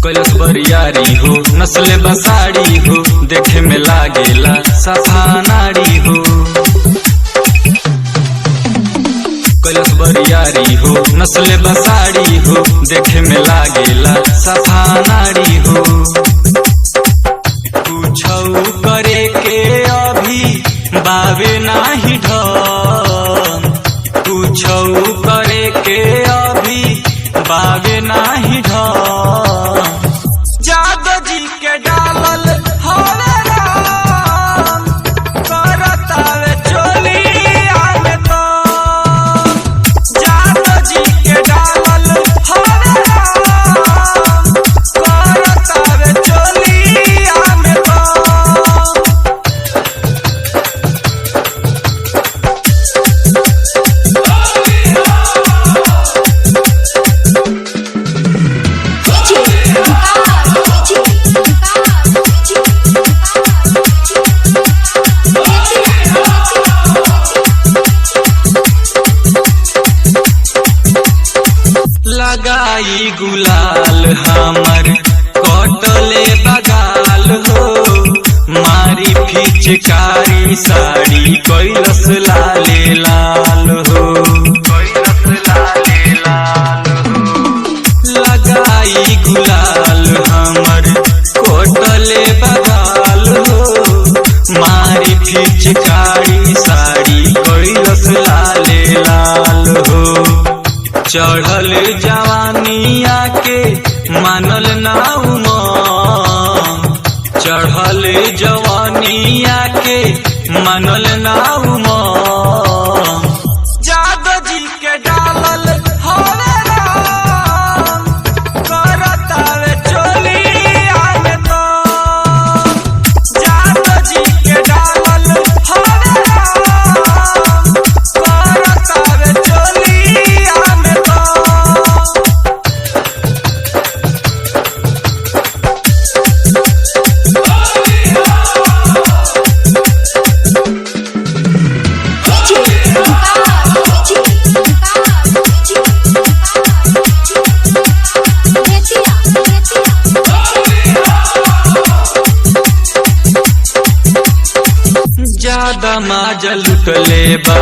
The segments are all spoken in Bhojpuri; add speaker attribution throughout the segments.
Speaker 1: कैलस बरियारी हो नस्ले बसाड़ी हो देखे में लागेला सफा नारी हो। कैलस बरियारी हो नस्ले बसाड़ी हो देखे में लागेला सफा नारी हो। कुछऊ करे के अभी बावे नाही ढंग, कुछऊ करे के अभी बावे नाही ढंग। जादव जी के डालल हरे राम करतावे चोली आने तो। जादव जी के डालल हरे राम करतावे चोली आने तो। लगाई गुलाल हमर कटले बगाल हो, मारी फिचकारी साड़ी कैलस लाले लाल हो। लगाई गुलाल हमर कटले बगाल हो, मारी फिचकारी साड़ी कैलस लाले लाल हो। चढ़ल जवानिया के मानल ना उमंग, चढ़ल जवानिया के मानल ना उमंग। जादव जी के डालल हरे राम करतावे चोली आने तो। जादव जी के डालल हरे राम करतावे चोली आने तो। ज्यादा माजा लुटले बा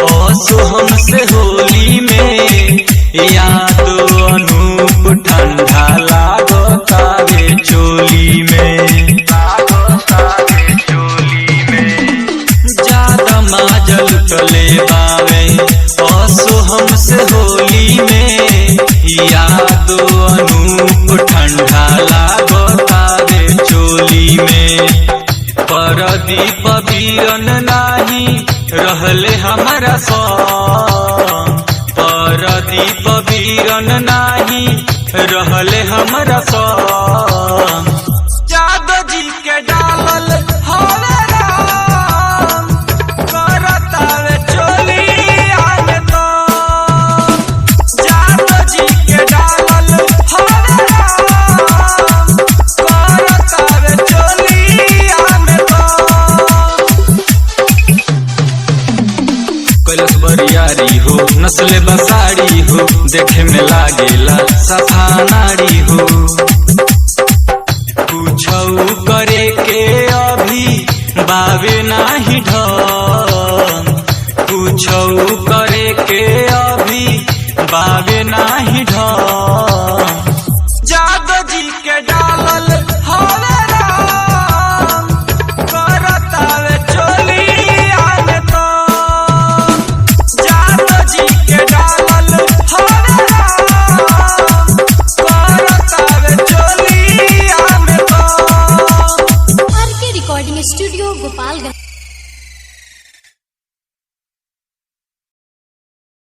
Speaker 1: ओसो हमसे होली में, यादो अनूप ठंडा लागतावे चोली में। ज्यादा माजा लुटले बावे ओसो हमसे होली में, यादो अनूप ठंडा लागतावे चोली में। परदीप बीरन नाही रहले हमारा संग, परदीप बीरन नाही रहले हमारा संग। जादव जी के डालल हरे राम करतावे चोली आने तो। जादव जी के डालल हरे राम करतावे चोली आने तो। कैलस बरियारी हो नस्ले बसाड़ी हो देखे में लागेला सफा नारी हो। कुछऊ करे के अभी बावे नाही ढंग, कुछऊ करे के अभी बावे नाही ढंग।